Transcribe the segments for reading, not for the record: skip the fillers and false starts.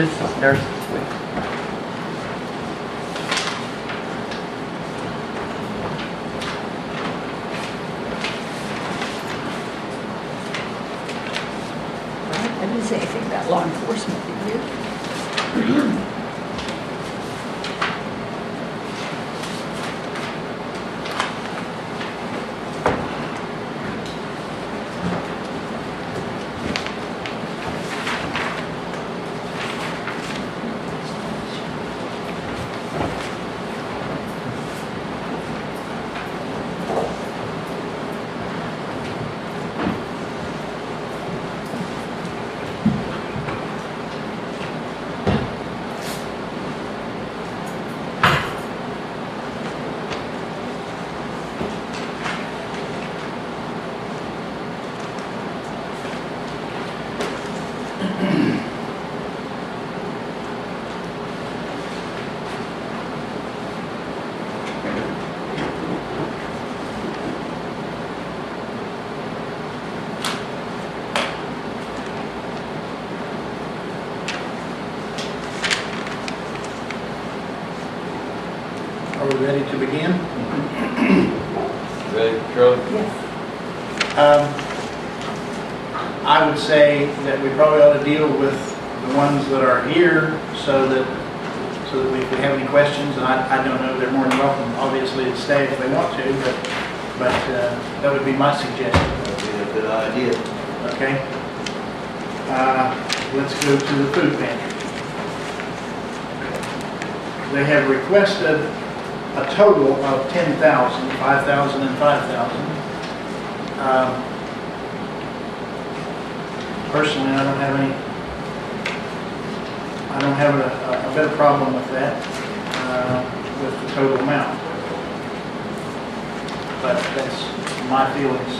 This is Nurses Week. I didn't say anything about law enforcement, did you? Are we ready to begin? Ready, Charlie? Yes. I would say that we probably ought to deal with the ones that are here so that if we have any questions, and I don't know, they're more than welcome, obviously, to stay if they want to, but that would be my suggestion. That would be a good idea. Okay? Let's go to the food pantry. They have requested a total of 10,000, 5,000 and 5,000. Personally, I don't have a bit of problem with that, with the total amount. But that's my feelings.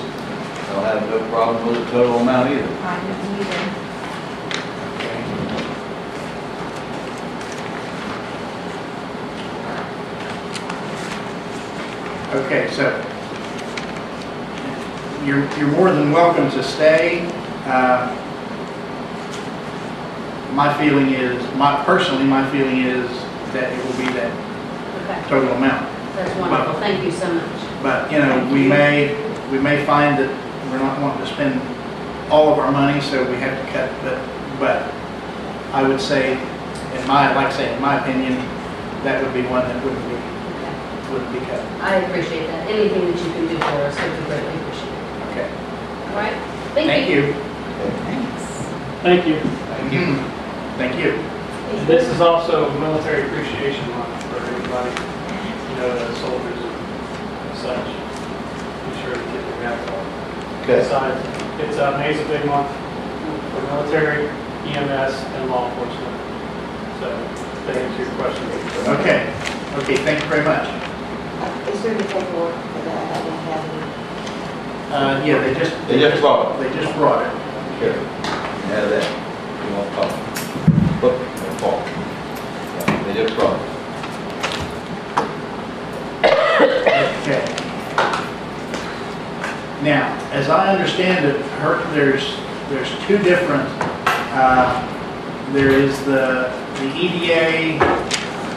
I don't have no problem with the total amount either. I didn't either. Okay, so you're more than welcome to stay. My feeling is, personally, my feeling is that it will be that Okay, total amount. that's wonderful. Thank you so much. But we may find that we're not wanting to spend all of our money, so we have to cut. But I would say, in my opinion, that would be one that wouldn't be cut. I appreciate that. Anything that you can do for us would be greatly appreciated. Okay. All right? Thank you. Thanks. Thank you. Thank you. Thank you. This is also Military Appreciation Month for everybody, the soldiers and such. Be sure to get their hats off. Okay. Besides, May's a big month for military, EMS, and law enforcement. So, to answer your question. Okay. Okay, thank you very much. Is there any paperwork for that? I didn't have any. Yeah, they just brought it. They just brought it. Here. Yeah, that. You want to talk? Look, they're Paul. They just brought it. Okay. Now, as I understand it, there's two different. There is the EDA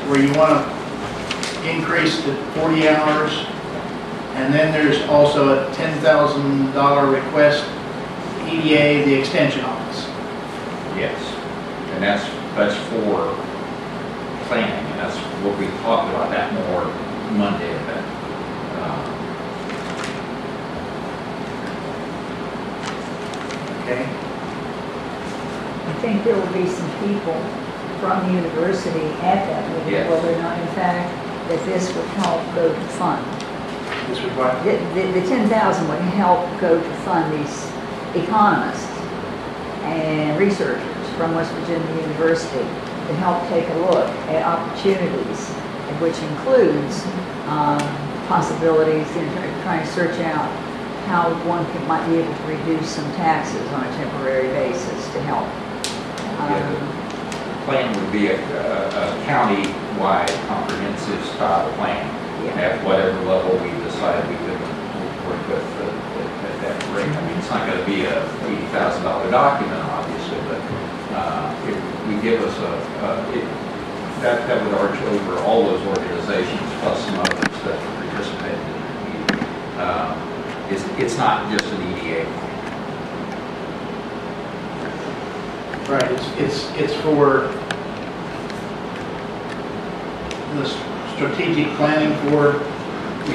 where you want to increase to 40 hours, and then there's also a $10,000 request EDA, the extension office. Yes, and that's for planning, and that's what we talked about that more Monday. Okay. I think there will be some people from the university at that meeting, Yes. whether or not, in fact, that this would help go to fund. This was what? The 10,000 would help go to fund these economists and researchers from West Virginia University to help take a look at opportunities, which includes possibilities in trying to search out how one might be able to reduce some taxes on a temporary basis to help. The plan would be a county-wide comprehensive style plan at whatever level we decide we could work with at that rate. I mean, it's not going to be a $80,000 document, obviously, but we give us that would arch over all those organizations plus some others that participated in the meeting. It's not just an EDA. Right, it's for the strategic planning for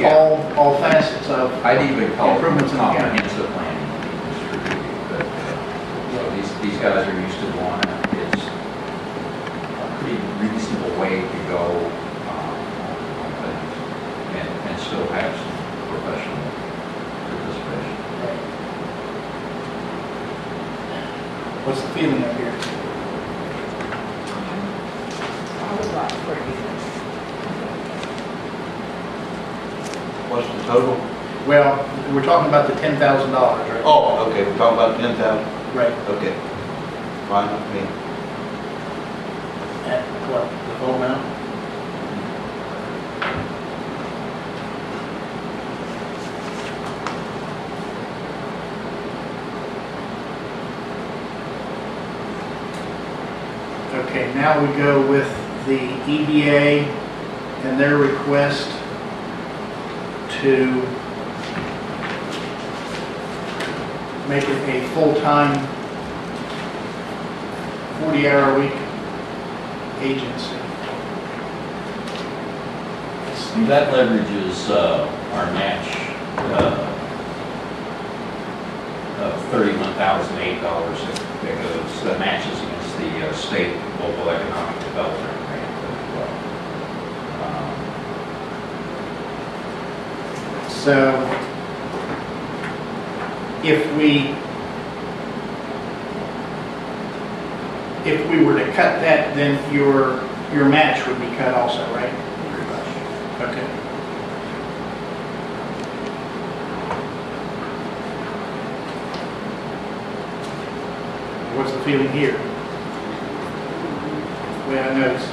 Yeah. all facets of I'd even call it improvements in the county. comprehensive planning, strategic, but, these guys are used to doing it. It's a pretty reasonable way to go, on things, and still have some professional participation. What's the feeling up here? I would like for you. What's the total? Well, we're talking about the $10,000, right? Oh, okay, we're talking about 10,000. Right. Okay. Fine with me. At what, the full amount? Okay, now we go with the EDA and their request to make it a full-time 40-hour-a-week agency. That leverages our match of $31,008 that goes, that matches against the state local economic development grant as well. So if we were to cut that, then your match would be cut also, right? Pretty much. Okay. What's the feeling here? Well, I know it's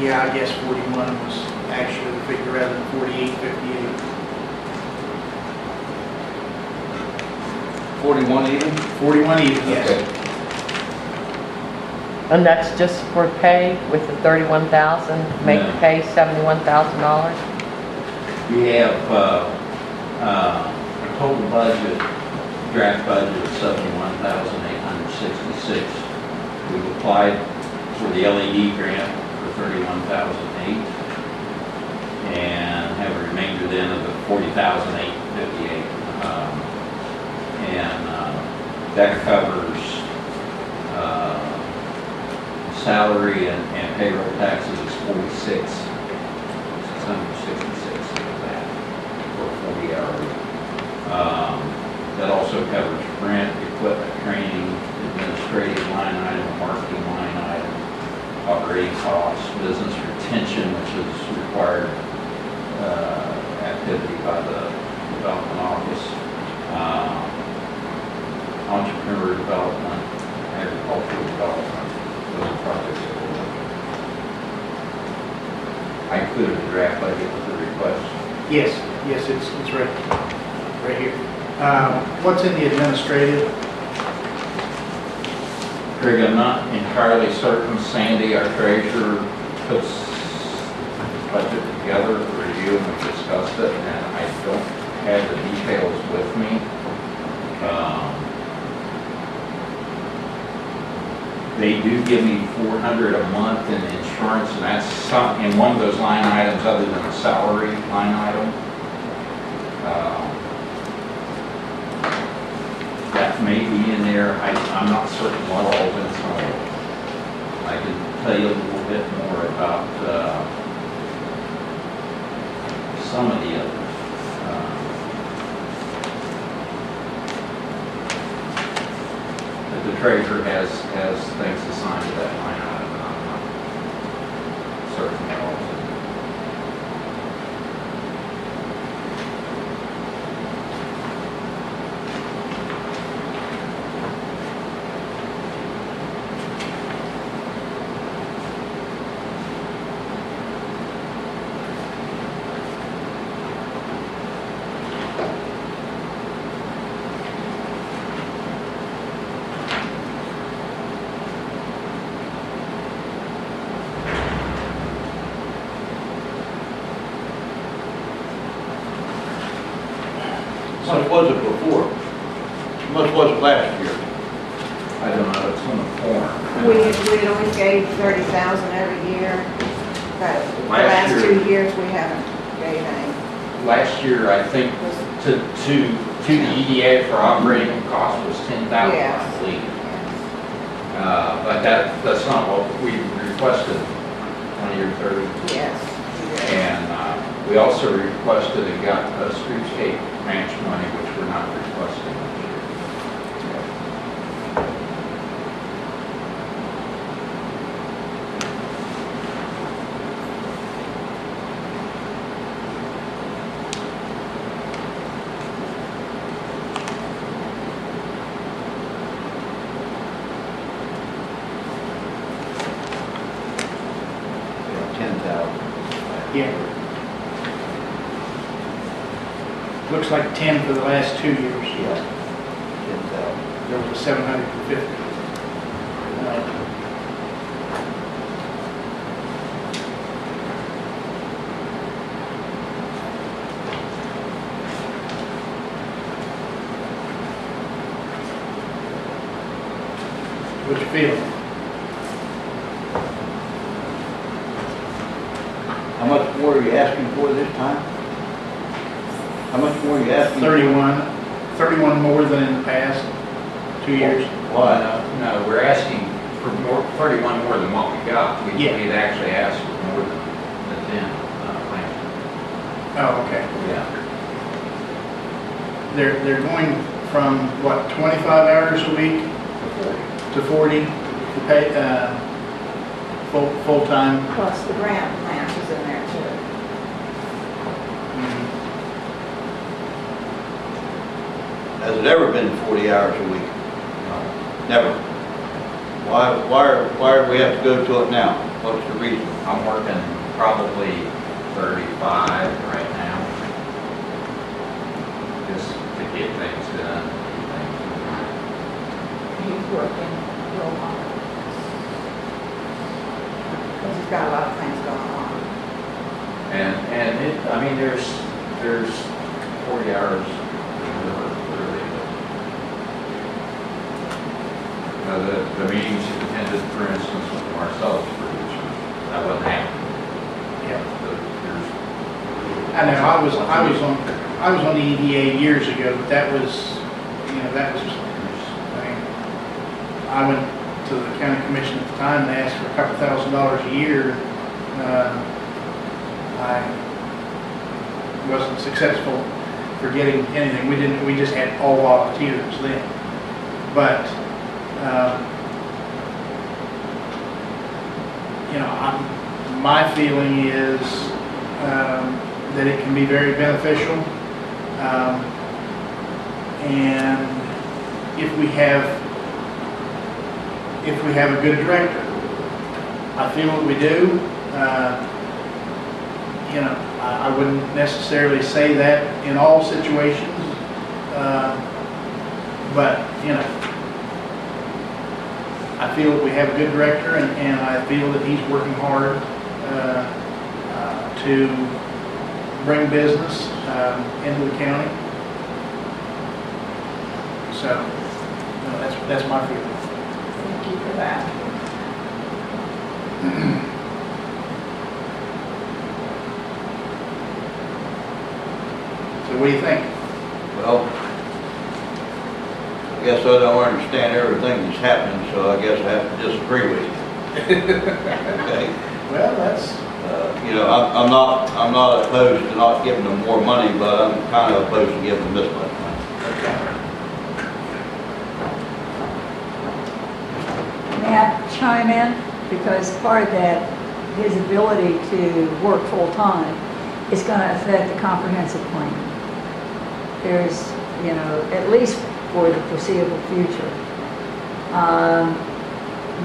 yeah, I guess 41 was actually the figure rather than 48.58. 41 even? 41 even, yes. Okay. And that's just for pay with the 31,000, make No. pay $71,000? We have a total budget, draft budget of $71,866. We've applied for the LED grant for $31,008 and have a remainder then of the $40,858. That covers salary and payroll taxes is 666 of that for a 40-hour week. That also covers rent, equipment, training, administrative line item, marketing line item, operating costs, business retention, which is required activity by the development office, entrepreneur development, agricultural development, those projects that we're looking at. I included the draft budget with the request. Yes, it's right here. What's in the administrative? Greg, I'm not entirely certain. Sandy, our treasurer, puts the budget together for review and we discussed it, and I don't have the details with me. They do give me $400 a month in insurance, and that's in one of those line items other than a salary line item. That may be in there. I'm not certain what all is, so I can tell you a little bit more about some of the others. But the treasurer has things assigned to that line item, and I'm not certain what all is in there. How much was it before? How much was it last year? I don't know, it's on the form. We always gave 30,000 every year, but the Last last year- 2 years, we haven't gave any. Last year, I think, to the EDA for operating cost was 10,000, Yes. I believe. But that's not what we requested, 20 or 30. Yes. And we also requested and got streetscape ranch money, which we're not requesting this year. Yeah. Looks like 10 for the last 2 years. Yeah. 10,000. There was a 750. What you feeling? How much more are you asking for this time? How much more are you asking? 31 more than in the past 2 years. Why? No, we're asking for more, 31 more than what we got. We'd actually asked for more than the 10 plans. Oh, okay. Yeah. They're going from, what, 25 hours a week to 40 to pay, full-time. Plus the grant match is in there too. Has it ever been 40 hours a week? Never. Why do we have to go to it now? What's the reason? I'm working probably 35 right now, just to get things done. He's working real hard. Because he's got a lot of things going on. And it, I mean, there's 40 hours of work, literally. The meetings you attended, for instance, with Marcellus producers, that wasn't happening. Yeah. There's I know, I was on the EDA years ago, but that was, that was, I went to the county commission at the time, and they asked for a couple $1,000s a year. I wasn't successful for getting anything. We just had all volunteers then. But, my feeling is that it can be very beneficial. And if we have a good director, I feel that we do. I wouldn't necessarily say that in all situations, but I feel that we have a good director, and I feel that he's working hard to bring business into the county. So that's my feeling. Thank you for that. So what do you think? Well, I guess I don't understand everything that's happening, so I guess I have to disagree with you. Okay? Well, that's... I'm not opposed to not giving them more money, but I'm kind of opposed to giving them this much money. May I chime in? Because part of that, his ability to work full-time is going to affect the comprehensive plan. There's, at least for the foreseeable future.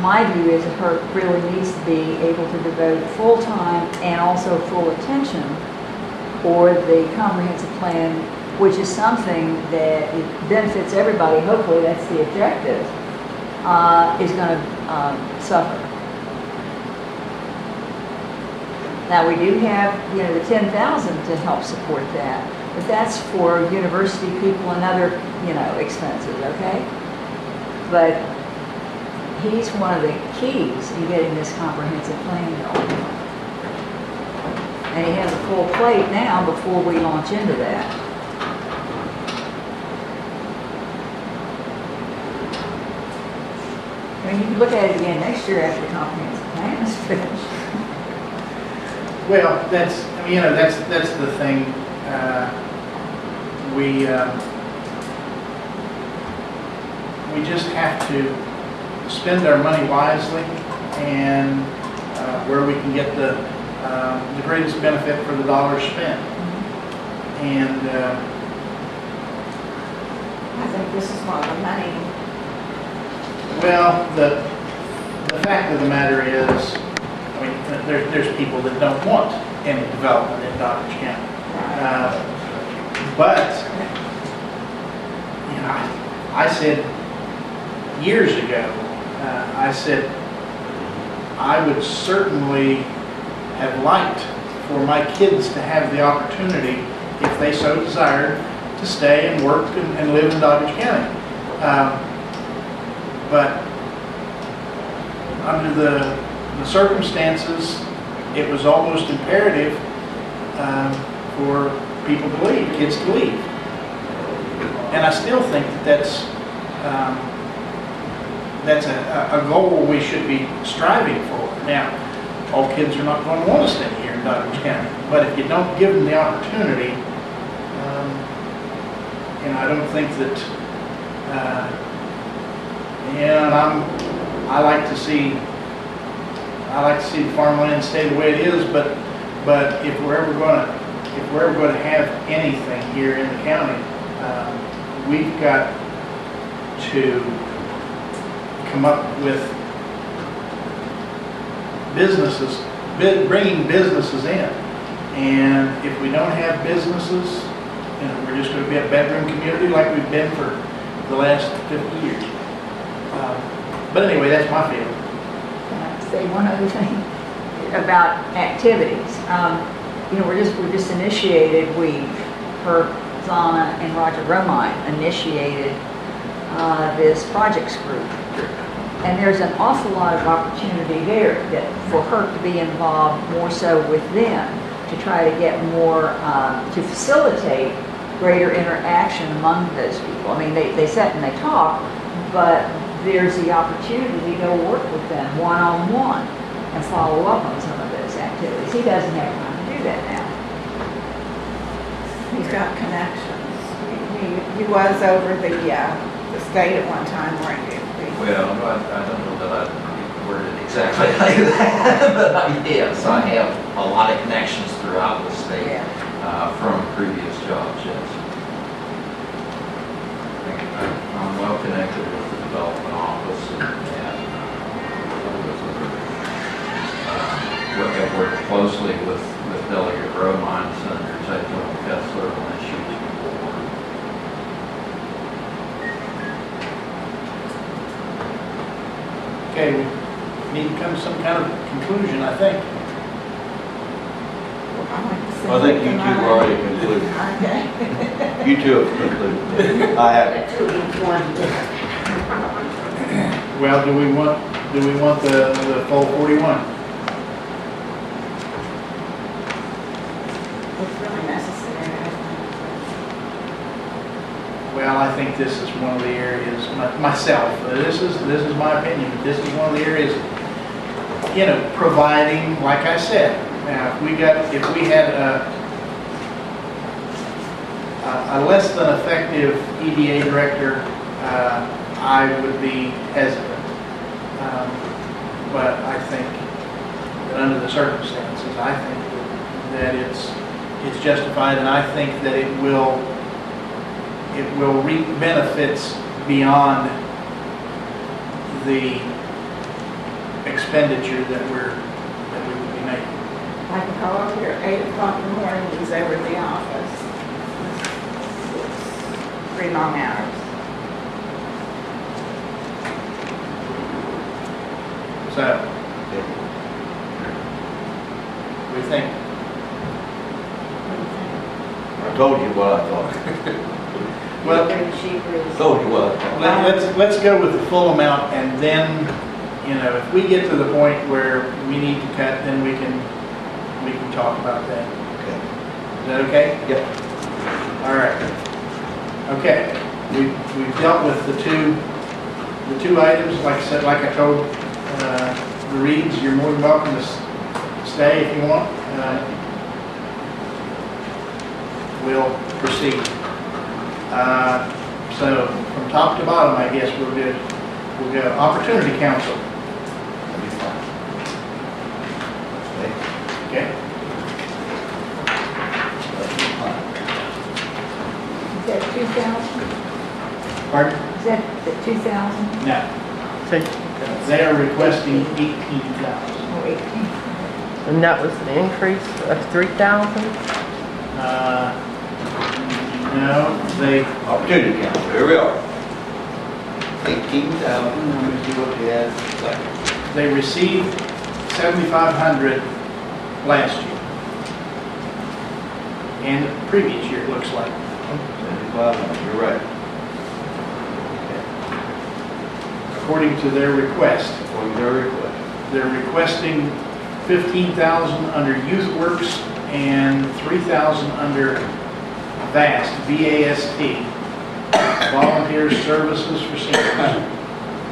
My view is that Herc really needs to be able to devote full-time and also full attention for the comprehensive plan, which is something that it benefits everybody. Hopefully that's the objective. Is going to suffer. Now we do have, the 10,000 to help support that, But that's for university people and other, expenses, okay? But he's one of the keys in getting this comprehensive plan going. And he has a full plate now before we launch into that. I mean, you can look at it again next year after the comprehensive plan is finished. Well, that's the thing. We just have to spend our money wisely and where we can get the greatest benefit for the dollars spent. And I think this is one of the money. well, the fact of the matter is, I mean, there's people that don't want any development in Dodge County. But, I said years ago, I said I would certainly have liked for my kids to have the opportunity, if they so desired, to stay and work and live in Dodge County. But under the circumstances, it was almost imperative for people to leave, kids to leave. And I still think that's a goal we should be striving for. Now, all kids are not going to want to stay here in Douglas County, but if you don't give them the opportunity, I don't think that, and I like to see the farmland stay the way it is, but if we're ever going to have anything here in the county, we've got to come up with businesses, bringing businesses in. And if we don't have businesses, we're just going to be a bedroom community like we've been for the last 50 years. But anyway, that's my feeling. Can I say one other thing about activities? We're just initiated. Herb Zana and Roger Romine initiated this projects group. And there's an awful lot of opportunity there for her to be involved more so with them, to try to get more, to facilitate greater interaction among those people. I mean, they sit and they talk, but there's the opportunity to go work with them one-on-one and follow up on some of those activities. He doesn't have time to do that now. He's got connections. He was over the state at one time, weren't you? Well, I don't know that I worded it exactly like that, but yes, I have a lot of connections throughout the state from previous jobs, yes. I'm well connected with the development office and have worked closely with Delegate Romine, Senator Taylor Kessler on issues before. Okay, we need to come to some kind of conclusion, I think. I think you two have already concluded. Okay. You two have concluded. I haven't. Well, do we want the full 41? It's really necessary, I Well, I think this is one of the areas, myself, this is my opinion, but this is one of the areas, providing, like I said, now if we had a less than effective EDA director, I would be hesitant. But I think that under the circumstances, I think that it's justified, and I think that it will reap benefits beyond the expenditure that we would be making. can call up here at 8 o'clock in the morning, he's over at the office. 3 long hours. So, we think. What do you think? I told you what I thought. Well, Told you what I thought. let's go with the full amount, and then, if we get to the point where we need to cut, then we can talk about that. Okay. Is that okay? Yep. All right. Okay, we've dealt with the two items. Like I said, like I told the Reeds, you're more than welcome to stay if you want. We'll proceed. So from top to bottom, I guess we'll go Opportunity Council. That'll be fine. Okay. Okay. That'll be fine. Is that 2,000? Pardon? Is that the 2,000 No. They are requesting 18,000. or 18? And that was an increase of 3,000? No, they, Opportunity Council, here we are. 18,000, let me see what they had. they received 7,500 last year. And the previous year, it looks like. 7,500, you're right. According to their request. According to their request. They're requesting 15,000 under Youth Works and 3,000 under VAST, V-A-S-T, Volunteer Services for Seniors.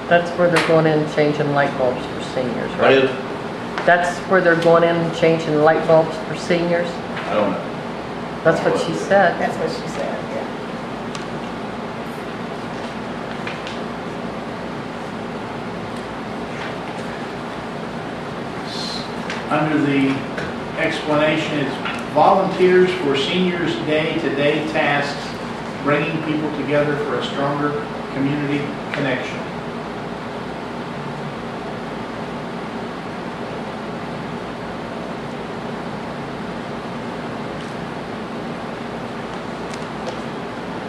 That's where they're going in and changing light bulbs for seniors, What right? is, That's where they're going in and changing light bulbs for seniors? I don't know. That's what she said. That's what she said, yeah. Under the explanation, it's Volunteers for Seniors Day-to-Day Tasks, bringing people together for a stronger community connection.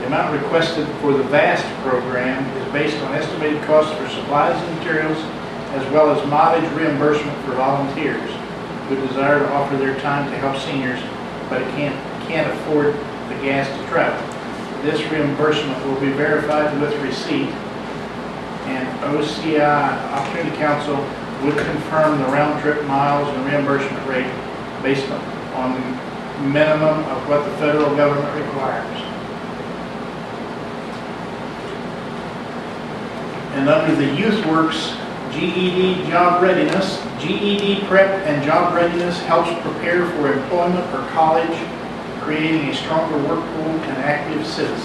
The amount requested for the VAST program is based on estimated costs for supplies and materials, as well as mileage reimbursement for volunteers who desire to offer their time to help seniors, but can't afford the gas to travel. This reimbursement will be verified with receipt, and OCI, Opportunity Council, would confirm the round-trip miles and reimbursement rate based on the minimum of what the federal government requires. And under the Youth Works GED Job Readiness, GED Prep and Job Readiness helps prepare for employment or college, creating a stronger work pool and active citizens.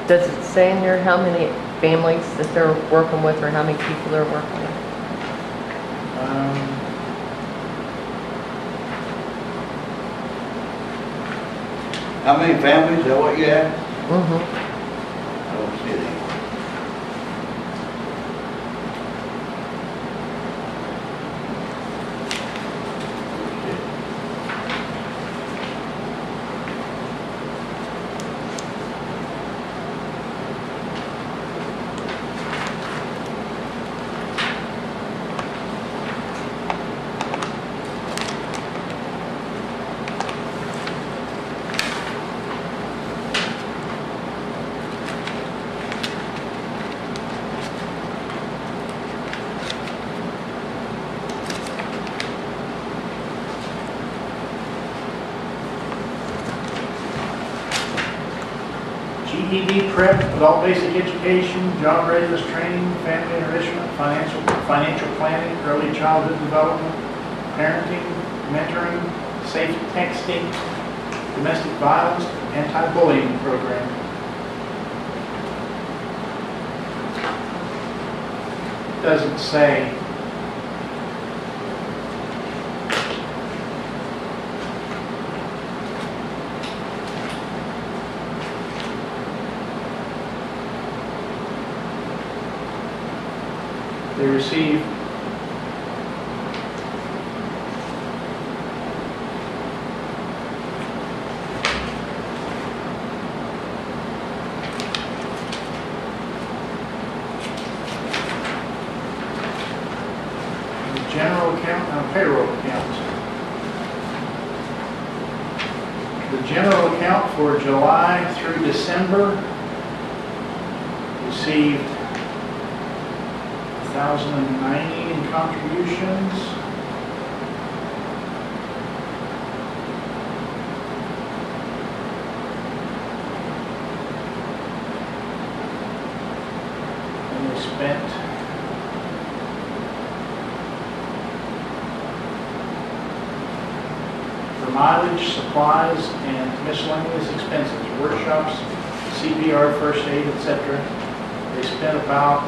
Does it say in there how many families that they're working with or how many people they're working with? How many families, is that what you had? Mm-hmm. I don't see it anywhere. GED Prep, adult basic education, job readiness training, family enrichment, financial planning, early childhood development, parenting, mentoring, safe texting, domestic violence, anti-bullying program. Doesn't say. They receive the general account and payroll account. The general account for July through December received 1,090 in contributions. And we spent for mileage, supplies, and miscellaneous expenses, workshops, CPR, first aid, etc. They spent about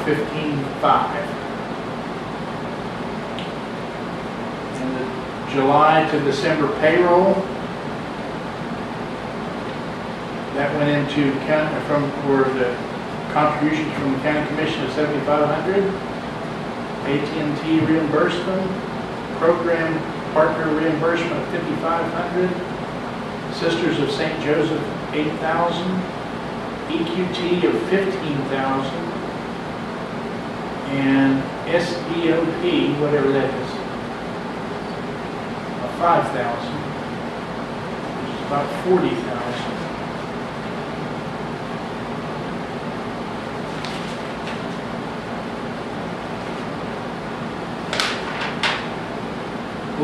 $15,500. And the July to December payroll, that went into county where the contributions from the county commission of $7,500, AT&T reimbursement, program partner reimbursement of $5,500, Sisters of St. Joseph $8,000, EQT of $15,000, and SDOP, whatever that is, of $5,000, which is about $40,000.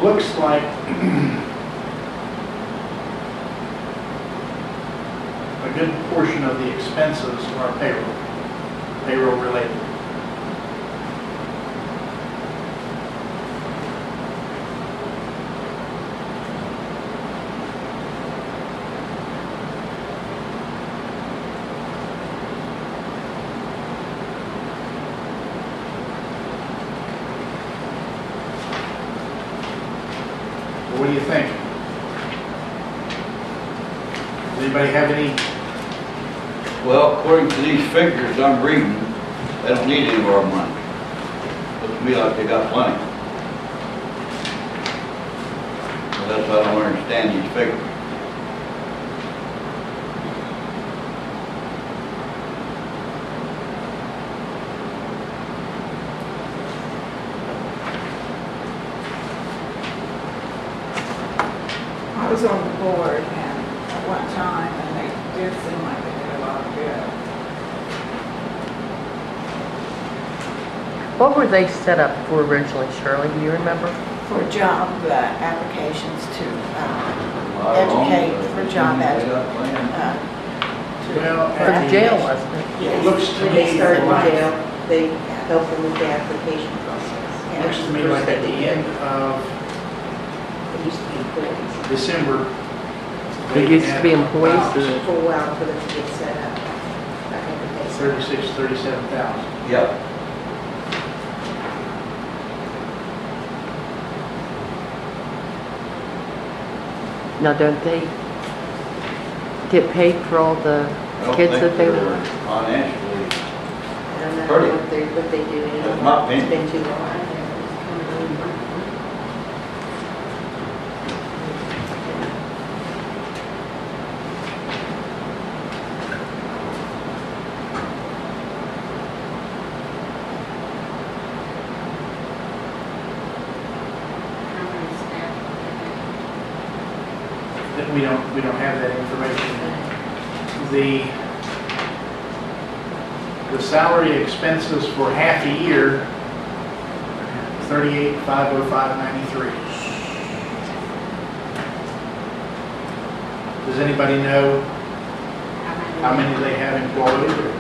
Looks like a good portion of the expenses are payroll related. What do you think? Does anybody have any? Well, according to these figures I'm reading, they don't need any of our money. Looks to me like they got plenty. So that's why I don't understand these figures. I was on the board and at one time, and they did seem like they did a lot of good. What were they set up for originally, Shirley? Do you remember? For job applications to educate, for job They education. got plenty. Well, For the jail, wasn't it? it looks to When they me start in like, jail, they help them with the application process. And looks to me like at the end of It used to be employees. December. It they used to had be employees, about or- For a while for them to get set up. I think that they set up. 37,000. Yep. Now, don't they get paid for all the I don't kids think that they they're want? financially, I don't know Pretty. what they do anymore. That's my opinion. It's been too long. That we don't have that information. The salary expenses for half a year, 38,505.93. Does anybody know how many they have employed?